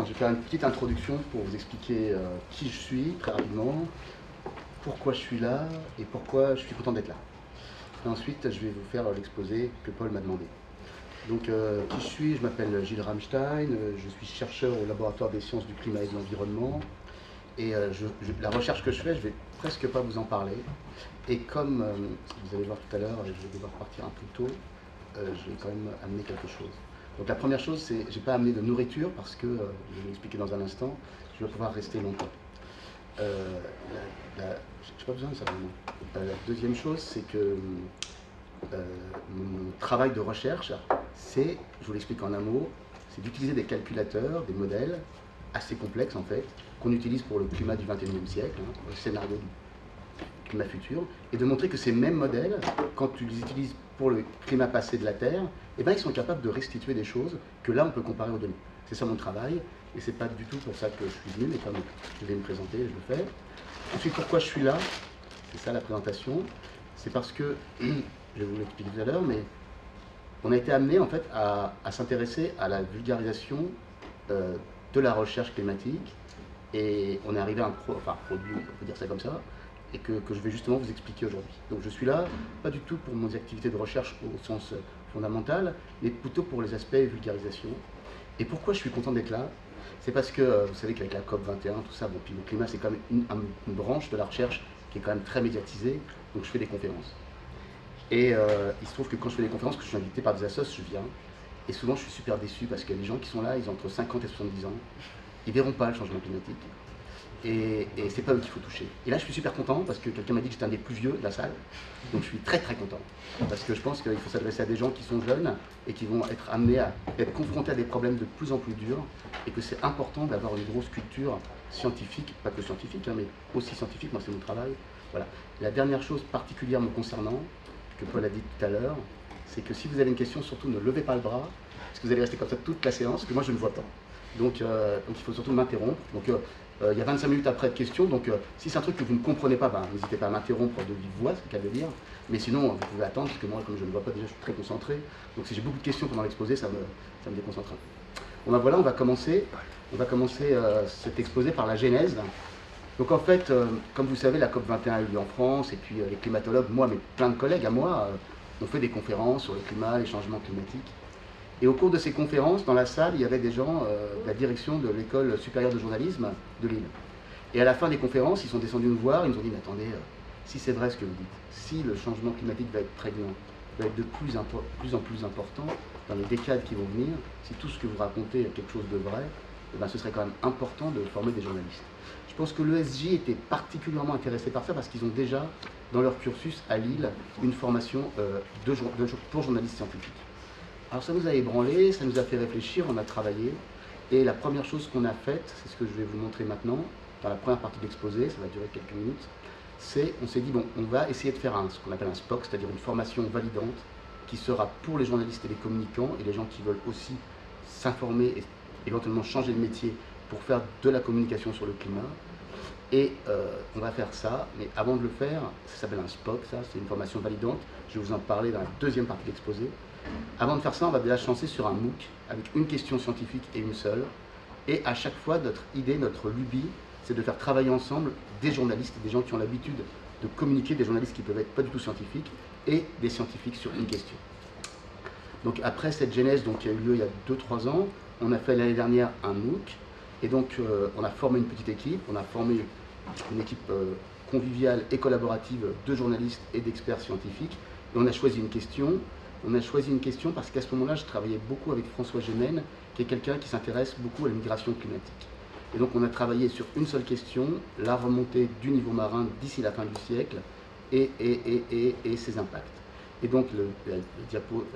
je vais faire une petite introduction pour vous expliquer qui je suis, très rapidement, pourquoi je suis là et pourquoi je suis content d'être là. Et ensuite, je vais vous faire l'exposé que Paul m'a demandé. Donc, qui je suis? Je m'appelle Gilles Ramstein, je suis chercheur au laboratoire des sciences du climat et de l'environnement. Et la recherche que je fais, je vais presque pas vous en parler. Et comme vous allez voir tout à l'heure, je vais devoir partir un peu tôt, je vais quand même amener quelque chose. Donc la première chose, c'est je n'ai pas amené de nourriture parce que, je vais vous l'expliquer dans un instant, je vais pouvoir rester longtemps. Je n'ai pas besoin de ça vraiment. La deuxième chose, c'est que mon travail de recherche, c'est, je vous l'explique en un mot, c'est d'utiliser des calculateurs, des modèles assez complexes en fait, qu'on utilise pour le climat du XXIe siècle, le scénario du climat futur, et de montrer que ces mêmes modèles, quand tu les utilises pour le climat passé de la Terre, eh ben, ils sont capables de restituer des choses que là on peut comparer aux données. C'est ça mon travail, et c'est pas du tout pour ça que je suis venu, mais comme je vais me présenter, je le fais. Ensuite, pourquoi je suis là? C'est ça la présentation. C'est parce que, je vais vous l'expliquer tout à l'heure, mais on a été amené en fait à s'intéresser à la vulgarisation de la recherche climatique, et on est arrivé à un produit, on peut dire ça comme ça, et que je vais justement vous expliquer aujourd'hui. Donc je suis là, pas du tout pour mes activités de recherche au sens fondamental, mais plutôt pour les aspects vulgarisation. Et pourquoi je suis content d'être là? C'est parce que vous savez qu'avec la COP21, tout ça, bon, puis le climat c'est quand même une branche de la recherche qui est quand même très médiatisée, donc je fais des conférences. Et il se trouve que quand je fais des conférences, que je suis invité par des assos, je viens. Et souvent je suis super déçu parce que les gens qui sont là, ils ont entre 50 et 70 ans, ils verront pas le changement climatique. Et c'est pas eux qu'il faut toucher. Et là je suis super content parce que quelqu'un m'a dit que j'étais un des plus vieux de la salle, donc je suis très très content. Parce que je pense qu'il faut s'adresser à des gens qui sont jeunes et qui vont être amenés à être confrontés à des problèmes de plus en plus durs, et que c'est important d'avoir une grosse culture scientifique, pas que scientifique, mais aussi scientifique, moi c'est mon travail. Voilà. La dernière chose particulière me concernant, que Paul a dit tout à l'heure, c'est que si vous avez une question, surtout ne levez pas le bras, parce que vous allez rester comme ça toute la séance, parce que moi je ne vois pas. Donc il faut surtout m'interrompre. Donc il y a 25 minutes après de questions, donc si c'est un truc que vous ne comprenez pas, ben, n'hésitez pas à m'interrompre de vive voix, c'est le cas de dire. Mais sinon, vous pouvez attendre, parce que moi, comme je ne vois pas déjà, je suis très concentré. Donc si j'ai beaucoup de questions pendant l'exposé, ça me déconcentre un peu. Bon ben voilà, on va commencer cet exposé par la genèse. Donc en fait, comme vous savez, la COP21 a eu lieu en France, et puis les climatologues, moi, mais plein de collègues à moi, ont fait des conférences sur le climat, les changements climatiques. Et au cours de ces conférences, dans la salle, il y avait des gens de la direction de l'école supérieure de journalisme de Lille. Et à la fin des conférences, ils sont descendus nous voir, ils nous ont dit, mais attendez, si c'est vrai ce que vous dites, si le changement climatique va être prégnant, va être de plus en plus important dans les décades qui vont venir, si tout ce que vous racontez est quelque chose de vrai, eh ben, ce serait quand même important de former des journalistes. Je pense que l'ESJ était particulièrement intéressé par ça parce qu'ils ont déjà, dans leur cursus à Lille, une formation pour journalistes scientifiques. Alors ça nous a ébranlé, ça nous a fait réfléchir, on a travaillé, et la première chose qu'on a faite, c'est ce que je vais vous montrer maintenant, dans la première partie de l'exposé, ça va durer quelques minutes, c'est, on s'est dit, bon, on va essayer de faire ce qu'on appelle un SPOC, c'est-à-dire une formation validante, qui sera pour les journalistes et les communicants, et les gens qui veulent aussi s'informer et éventuellement changer de métier pour faire de la communication sur le climat. Et on va faire ça, mais avant de le faire, ça s'appelle un SPOC, ça, c'est une formation validante, je vais vous en parler dans la deuxième partie de l'exposé. Avant de faire ça, on va déjà se lancer sur un MOOC avec une question scientifique et une seule. Et à chaque fois, notre idée, notre lubie, c'est de faire travailler ensemble des journalistes, des gens qui ont l'habitude de communiquer, des journalistes qui peuvent être pas du tout scientifiques, et des scientifiques sur une question. Donc après cette genèse qui a eu lieu il y a 2-3 ans, on a fait l'année dernière un MOOC, et donc on a formé une petite équipe, on a formé une équipe conviviale et collaborative de journalistes et d'experts scientifiques, et on a choisi une question. On a choisi une question parce qu'à ce moment-là, je travaillais beaucoup avec François Gémen, qui est quelqu'un qui s'intéresse beaucoup à la migration climatique. Et donc on a travaillé sur une seule question, la remontée du niveau marin d'ici la fin du siècle et ses impacts. Et donc le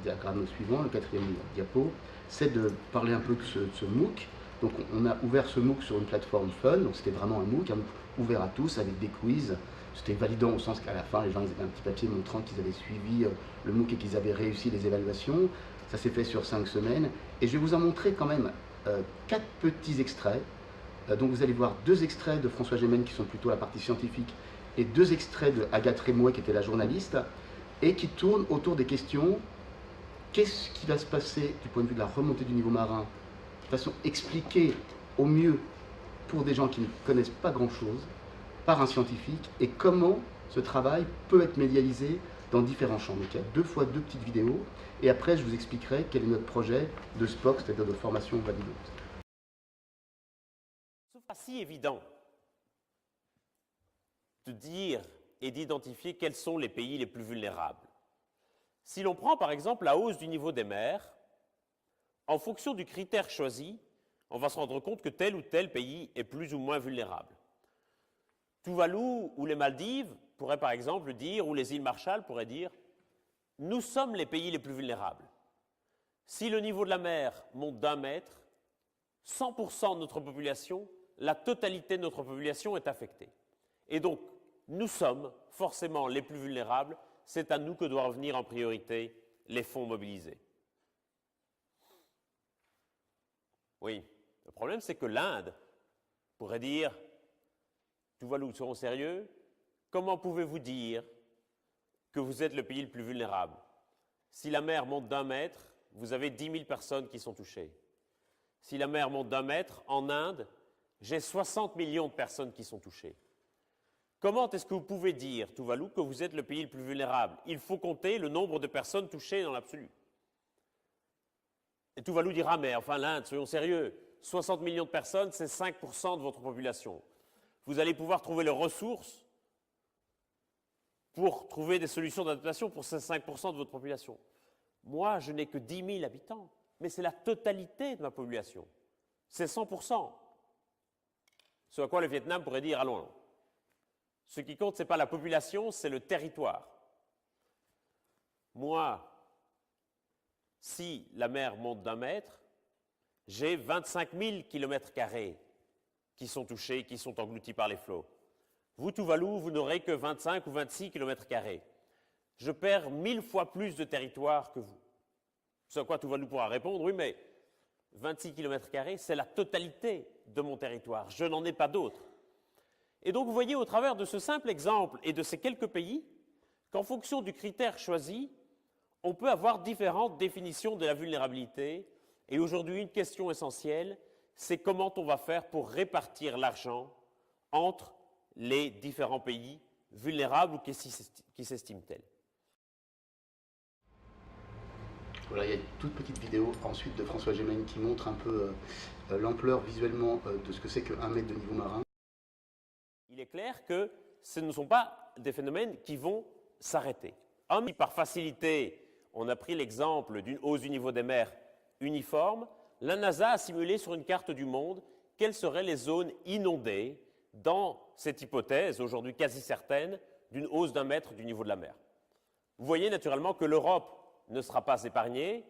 diagramme suivant, le quatrième diapo, c'est de parler un peu de ce MOOC. Donc on a ouvert ce MOOC sur une plateforme fun, donc c'était vraiment un MOOC ouvert à tous avec des quiz. C'était validant au sens qu'à la fin, les gens ils avaient un petit papier montrant qu'ils avaient suivi le MOOC et qu'ils avaient réussi les évaluations. Ça s'est fait sur 5 semaines. Et je vais vous en montrer quand même 4 petits extraits. Donc vous allez voir 2 extraits de François Gémen qui sont plutôt la partie scientifique, et 2 extraits de Agathe Rémouet qui était la journaliste, et qui tournent autour des questions. Qu'est-ce qui va se passer du point de vue de la remontée du niveau marin de façon expliquée au mieux pour des gens qui ne connaissent pas grand-chose, par un scientifique, et comment ce travail peut être médialisé dans différents champs. Donc il y a 2 fois 2 petites vidéos, et après je vous expliquerai quel est notre projet de SPOC, c'est-à-dire de formation validante. Ce n'est pas si évident de dire et d'identifier quels sont les pays les plus vulnérables. Si l'on prend par exemple la hausse du niveau des mers, en fonction du critère choisi, on va se rendre compte que tel ou tel pays est plus ou moins vulnérable. Tuvalu ou les Maldives pourraient par exemple dire, ou les îles Marshall pourraient dire, nous sommes les pays les plus vulnérables. Si le niveau de la mer monte d'1 mètre, 100% de notre population, la totalité de notre population est affectée. Et donc, nous sommes forcément les plus vulnérables, c'est à nous que doivent revenir en priorité les fonds mobilisés. Oui, le problème c'est que l'Inde pourrait dire, Tuvalu, seront sérieux, comment pouvez-vous dire que vous êtes le pays le plus vulnérable? Si la mer monte d'1 mètre, vous avez 10 000 personnes qui sont touchées. Si la mer monte d'1 mètre, en Inde, j'ai 60 millions de personnes qui sont touchées. Comment est-ce que vous pouvez dire, Tuvalu, que vous êtes le pays le plus vulnérable? Il faut compter le nombre de personnes touchées dans l'absolu. Et Tuvalu dira, mais enfin l'Inde, soyons sérieux, 60 millions de personnes, c'est 5% de votre population. Vous allez pouvoir trouver les ressources pour trouver des solutions d'adaptation pour ces 5% de votre population. Moi, je n'ai que 10 000 habitants, mais c'est la totalité de ma population. C'est 100%. Ce à quoi le Vietnam pourrait dire, allons. Ce qui compte, ce n'est pas la population, c'est le territoire. Moi, si la mer monte d'1 mètre, j'ai 25 000 km² qui sont touchés, qui sont engloutis par les flots. Vous, Tuvalu, vous n'aurez que 25 ou 26 km². Je perds 1000 fois plus de territoire que vous. Ce à quoi Tuvalu pourra répondre, oui, mais 26 km², c'est la totalité de mon territoire. Je n'en ai pas d'autres. Et donc, vous voyez, au travers de ce simple exemple et de ces quelques pays, qu'en fonction du critère choisi, on peut avoir différentes définitions de la vulnérabilité. Et aujourd'hui, une question essentielle, c'est comment on va faire pour répartir l'argent entre les différents pays vulnérables ou qui s'estiment tels. Voilà, il y a une toute petite vidéo ensuite de François Gémen qui montre un peu l'ampleur visuellement de ce que c'est que 1 mètre de niveau marin. Il est clair que ce ne sont pas des phénomènes qui vont s'arrêter. Par facilité, on a pris l'exemple d'une hausse du niveau des mers uniforme. La NASA a simulé sur une carte du monde quelles seraient les zones inondées dans cette hypothèse, aujourd'hui quasi certaine, d'une hausse d'1 mètre du niveau de la mer. Vous voyez naturellement que l'Europe ne sera pas épargnée,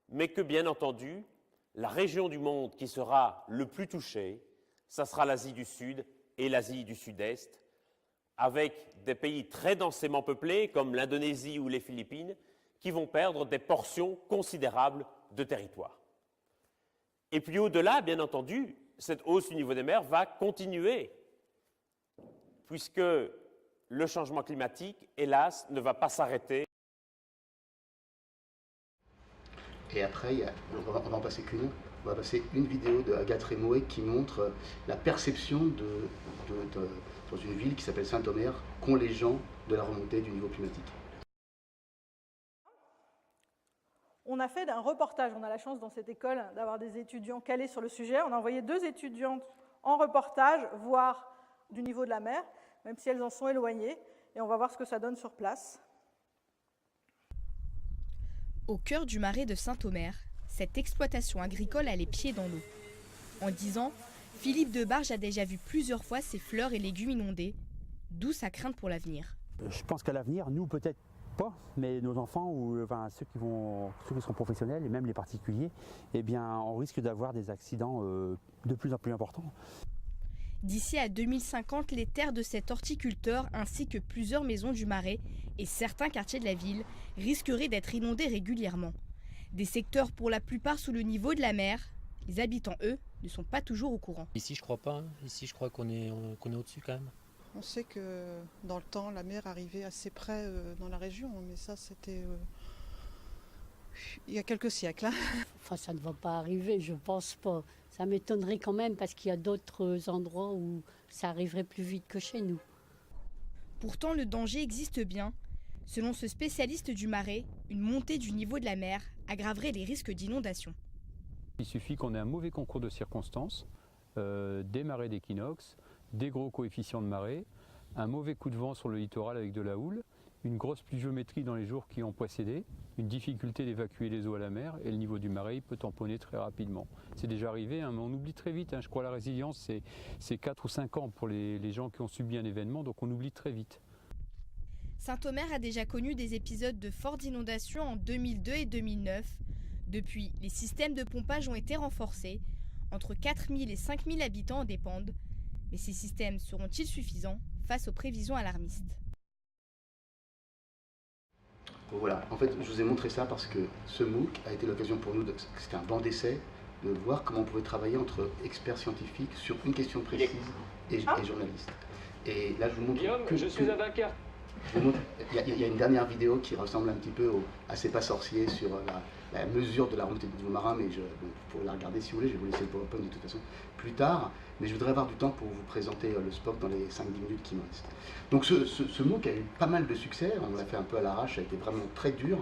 mais que bien entendu, la région du monde qui sera le plus touchée, ça sera l'Asie du Sud et l'Asie du Sud-Est, avec des pays très densément peuplés comme l'Indonésie ou les Philippines, qui vont perdre des portions considérables de territoire. Et puis au-delà, bien entendu, cette hausse du niveau des mers va continuer, puisque le changement climatique, hélas, ne va pas s'arrêter. Et après, on va en passer qu'une. On va passer une vidéo de Agathe Rémoé qui montre la perception dans une ville qui s'appelle Saint-Omer qu'ont les gens de la remontée du niveau climatique. On a fait un reportage, on a la chance dans cette école d'avoir des étudiants calés sur le sujet. On a envoyé 2 étudiantes en reportage voir du niveau de la mer, même si elles en sont éloignées, et on va voir ce que ça donne sur place. Au cœur du marais de Saint-Omer, cette exploitation agricole a les pieds dans l'eau. En 10 ans, Philippe Debarge a déjà vu plusieurs fois ses fleurs et légumes inondés, d'où sa crainte pour l'avenir. Je pense qu'à l'avenir, nous peut-être pas, mais nos enfants ou enfin, ceux qui seront professionnels et même les particuliers, eh bien, on risque d'avoir des accidents de plus en plus importants. D'ici à 2050, les terres de cet horticulteur ainsi que plusieurs maisons du Marais et certains quartiers de la ville risqueraient d'être inondés régulièrement. Des secteurs pour la plupart sous le niveau de la mer, les habitants, eux, ne sont pas toujours au courant. Ici, je crois pas. Ici, je crois qu'on est au-dessus quand même. On sait que dans le temps, la mer arrivait assez près dans la région, mais ça, c'était il y a quelques siècles. Enfin, ça ne va pas arriver, je pense pas. Ça m'étonnerait quand même parce qu'il y a d'autres endroits où ça arriverait plus vite que chez nous. Pourtant, le danger existe bien. Selon ce spécialiste du Marais, une montée du niveau de la mer aggraverait les risques d'inondation. Il suffit qu'on ait un mauvais concours de circonstances, des marées d'équinoxe, des gros coefficients de marée, un mauvais coup de vent sur le littoral avec de la houle, une grosse pluviométrie dans les jours qui ont précédé, une difficulté d'évacuer les eaux à la mer et le niveau du marais peut tamponner très rapidement. C'est déjà arrivé, mais on oublie très vite. Je crois que la résilience, c'est 4 ou 5 ans pour les gens qui ont subi un événement, donc on oublie très vite. Saint-Omer a déjà connu des épisodes de fortes inondations en 2002 et 2009. Depuis, les systèmes de pompage ont été renforcés. Entre 4000 et 5000 habitants en dépendent. Mais ces systèmes seront-ils suffisants face aux prévisions alarmistes ? Voilà, en fait, je vous ai montré ça parce que ce MOOC a été l'occasion pour nous, c'était un banc d'essai, de voir comment on pouvait travailler entre experts scientifiques sur une question précise et journalistes. Et là, je vous montre Guillaume, je suis un vainqueur. Il y a une dernière vidéo qui ressemble un petit peu à C'est pas sorcier sur la mesure de la remontée du niveau marin, mais vous pourrez la regarder si vous voulez, je vais vous laisser le PowerPoint de toute façon plus tard, mais je voudrais avoir du temps pour vous présenter le SPOC dans les 5-10 minutes qui me restent. Donc ce MOOC a eu pas mal de succès, on l'a fait un peu à l'arrache, ça a été vraiment très dur,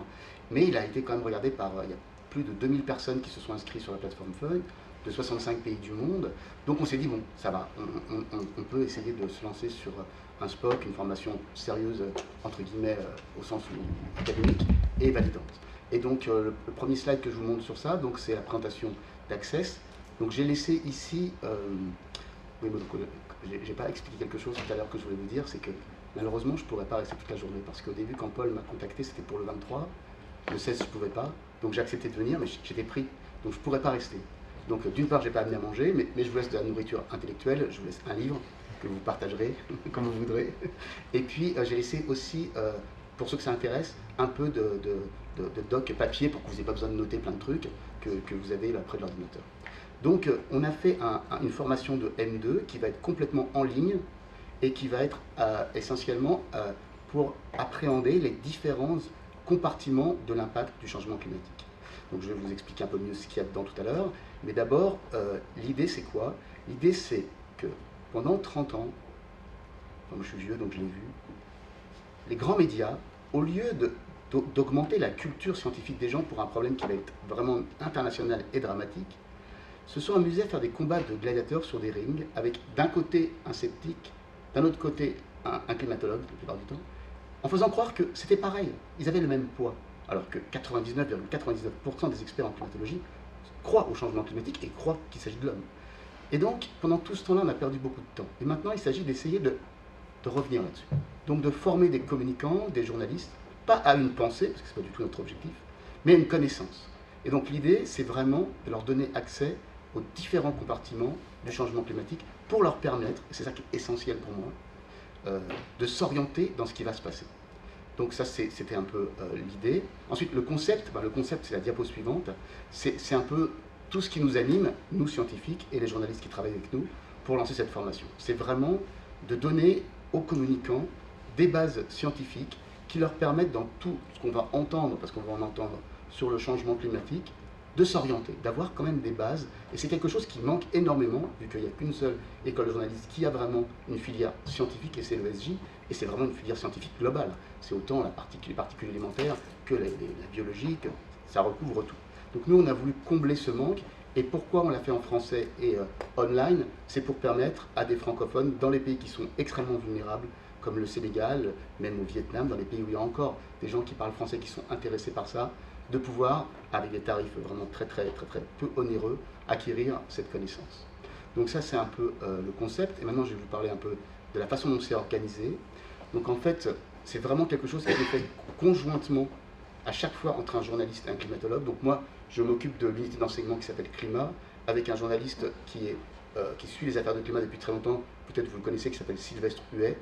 mais il a été quand même regardé par, il y a plus de 2000 personnes qui se sont inscrites sur la plateforme Feuille, de 65 pays du monde, donc on s'est dit bon, ça va, on peut essayer de se lancer sur un SPOC, une formation sérieuse, entre guillemets, au sens académique, et validante. Et donc le premier slide que je vous montre sur ça, donc c'est la présentation d'Access. Donc j'ai laissé ici, oui, j'ai pas expliqué quelque chose tout à l'heure que je voulais vous dire, c'est que malheureusement je pourrais pas rester toute la journée, parce qu'au début quand Paul m'a contacté, c'était pour le 23, le 16 je pouvais pas, donc j'ai accepté de venir, mais j'étais pris, donc je pourrais pas rester. Donc d'une part j'ai pas amené à manger, mais je vous laisse de la nourriture intellectuelle, je vous laisse un livre que vous partagerez comme vous voudrez. Et puis j'ai laissé aussi, pour ceux que ça intéresse, un peu de doc papier pour que vous n'ayez pas besoin de noter plein de trucs que vous avez là près de l'ordinateur. Donc on a fait une formation de M2 qui va être complètement en ligne et qui va être essentiellement pour appréhender les différents compartiments de l'impact du changement climatique. Donc je vais vous expliquer un peu mieux ce qu'il y a dedans tout à l'heure, mais d'abord l'idée c'est quoi? L'idée c'est que pendant 30 ans, comme je suis vieux donc je l'ai vu, les grands médias, au lieu d'augmenter la culture scientifique des gens pour un problème qui va être vraiment international et dramatique, se sont amusés à faire des combats de gladiateurs sur des rings avec d'un côté un sceptique, d'un autre côté un climatologue la plupart du temps, en faisant croire que c'était pareil, ils avaient le même poids, alors que 99,99% des experts en climatologie croient au changement climatique et croient qu'il s'agit de l'homme. Et donc, pendant tout ce temps-là, on a perdu beaucoup de temps. Et maintenant, il s'agit d'essayer de revenir là-dessus. Donc de former des communicants, des journalistes, pas à une pensée, parce que ce n'est pas du tout notre objectif, mais à une connaissance. Et donc l'idée, c'est vraiment de leur donner accès aux différents compartiments du changement climatique pour leur permettre, et c'est ça qui est essentiel pour moi, de s'orienter dans ce qui va se passer. Donc ça, c'était un peu l'idée. Ensuite, le concept, c'est la diapo suivante, c'est un peu tout ce qui nous anime, nous scientifiques et les journalistes qui travaillent avec nous, pour lancer cette formation. C'est vraiment de donner aux communicants des bases scientifiques qui leur permettent dans tout ce qu'on va entendre, parce qu'on va en entendre sur le changement climatique, de s'orienter, d'avoir quand même des bases. Et c'est quelque chose qui manque énormément, vu qu'il n'y a qu'une seule école de journalisme qui a vraiment une filière scientifique, et c'est l'ESJ, et c'est vraiment une filière scientifique globale. C'est autant les particules élémentaires que la biologie, ça recouvre tout. Donc nous, on a voulu combler ce manque, et pourquoi on l'a fait en français et online, c'est pour permettre à des francophones, dans les pays qui sont extrêmement vulnérables, comme le Sénégal, même au Vietnam, dans les pays où il y a encore des gens qui parlent français qui sont intéressés par ça, de pouvoir, avec des tarifs vraiment très peu onéreux, acquérir cette connaissance. Donc ça, c'est un peu le concept. Et maintenant, je vais vous parler un peu de la façon dont c'est organisé. Donc en fait, c'est vraiment quelque chose qui est fait conjointement à chaque fois entre un journaliste et un climatologue. Donc moi, je m'occupe de l'unité d'enseignement qui s'appelle Climat, avec un journaliste qui suit les affaires de climat depuis très longtemps, peut-être vous le connaissez, qui s'appelle Sylvestre Huet.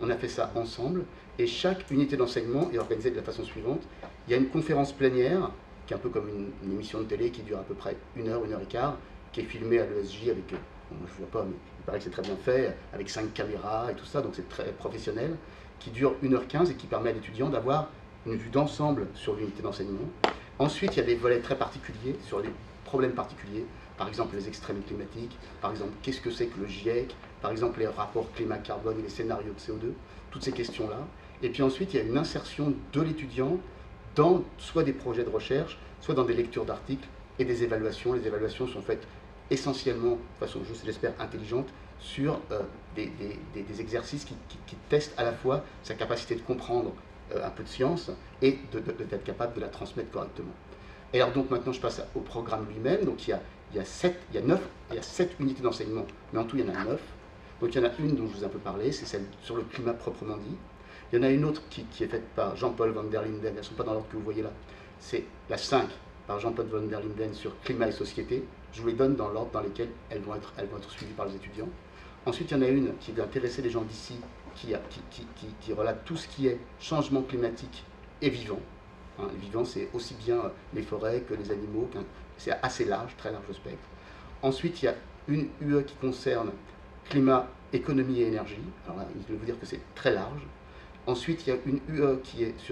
On a fait ça ensemble, et chaque unité d'enseignement est organisée de la façon suivante. Il y a une conférence plénière, qui est un peu comme une émission de télé qui dure à peu près 1 heure, 1 heure et quart, qui est filmée à l'ESJ avec, bon, moi je ne vois pas, mais il paraît que c'est très bien fait, avec 5 caméras et tout ça, donc c'est très professionnel, qui dure 1h15 et qui permet à l'étudiant d'avoir une vue d'ensemble sur l'unité d'enseignement. Ensuite, il y a des volets très particuliers, sur des problèmes particuliers. par exemple les extrêmes climatiques, par exemple qu'est-ce que c'est que le GIEC, par exemple les rapports climat-carbone et les scénarios de CO2, toutes ces questions-là. Et puis ensuite, il y a une insertion de l'étudiant dans soit des projets de recherche, soit dans des lectures d'articles et des évaluations. Les évaluations sont faites essentiellement, de façon, j'espère, intelligente, sur des exercices qui testent à la fois sa capacité de comprendre un peu de science et d'être capable de la transmettre correctement. Et alors donc maintenant, je passe au programme lui-même. Donc il y a 7 unités d'enseignement, mais en tout, il y en a 9. Donc il y en a une dont je vous ai un peu parlé, c'est celle sur le climat proprement dit. Il y en a une autre qui est faite par Jean-Paul van der Linden, elles ne sont pas dans l'ordre que vous voyez là. C'est la 5 par Jean-Paul van der Linden sur climat et société. Je vous les donne dans l'ordre dans lequel elles vont être suivies par les étudiants. Ensuite, il y en a une qui va intéresser les gens d'ici, qui relate tout ce qui est changement climatique et vivant. Hein, le vivant, c'est aussi bien les forêts que les animaux, c'est assez large, très large spectre. Ensuite, il y a une UE qui concerne climat, économie et énergie. Alors là, je vais vous dire que c'est très large. Ensuite, il y a une UE qui est sur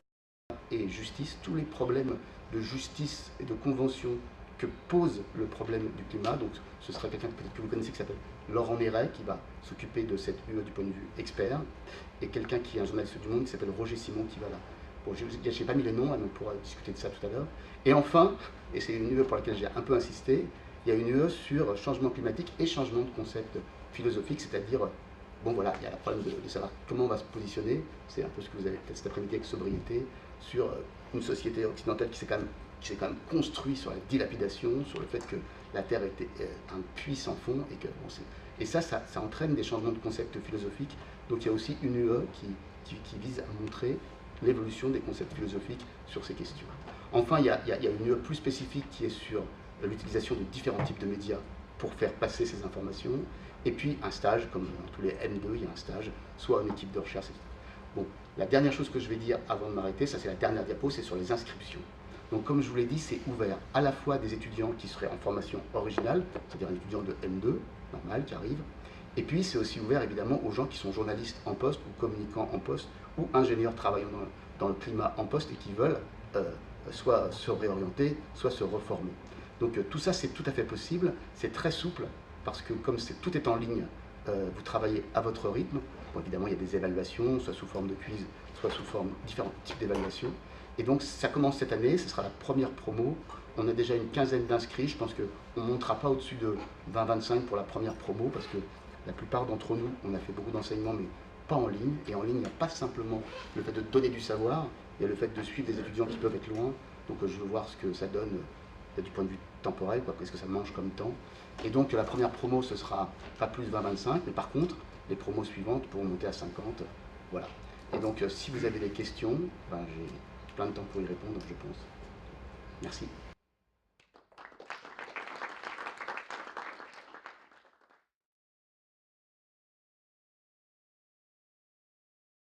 et justice, tous les problèmes de justice et de convention que pose le problème du climat. Donc ce sera quelqu'un peut-être que vous connaissez qui s'appelle Laurent Méret, qui va s'occuper de cette UE du point de vue expert, et quelqu'un qui est un journaliste du Monde qui s'appelle Roger Simon qui va là. Bon, je n'ai pas mis les noms, on pourra discuter de ça tout à l'heure. Et enfin, et c'est une UE pour laquelle j'ai un peu insisté, il y a une UE sur changement climatique et changement de concept philosophique, c'est-à-dire, bon voilà, il y a le problème de savoir comment on va se positionner, c'est un peu ce que vous avez peut-être cet après-midi avec sobriété, sur une société occidentale qui s'est quand même construite sur la dilapidation, sur le fait que la Terre était un puits sans fond, et que bon, ça entraîne des changements de concepts philosophiques. Donc il y a aussi une UE qui vise à montrer l'évolution des concepts philosophiques sur ces questions. Enfin, il y a une UE plus spécifique qui est sur l'utilisation de différents types de médias pour faire passer ces informations, et puis un stage, comme dans tous les M2, il y a un stage, soit une équipe de recherche, etc. Bon, la dernière chose que je vais dire avant de m'arrêter, ça c'est la dernière diapo, c'est sur les inscriptions. Donc comme je vous l'ai dit, c'est ouvert à la fois des étudiants qui seraient en formation originale, c'est-à-dire un étudiant de M2, normal, qui arrive, et puis c'est aussi ouvert évidemment aux gens qui sont journalistes en poste ou communicants en poste ou ingénieurs travaillant dans le climat en poste et qui veulent soit se réorienter, soit se reformer. Donc tout ça c'est tout à fait possible, c'est très souple parce que comme tout est en ligne, vous travaillez à votre rythme. Bon, évidemment il y a des évaluations, soit sous forme de quiz, soit sous forme de différents types d'évaluations. Et donc ça commence cette année, ce sera la première promo. On a déjà une quinzaine d'inscrits, je pense qu'on ne montera pas au-dessus de 20-25 pour la première promo parce que la plupart d'entre nous, on a fait beaucoup d'enseignements mais pas en ligne. Et en ligne, il n'y a pas simplement le fait de donner du savoir, il y a le fait de suivre des étudiants qui peuvent être loin. Donc je veux voir ce que ça donne du point de vue temporel, qu'est-ce que ça mange comme temps. Et donc la première promo, ce sera pas plus de 20-25, mais par contre, les promos suivantes pourront monter à 50. Voilà. Et donc si vous avez des questions, ben, j'ai plein de temps pour y répondre, je pense. Merci.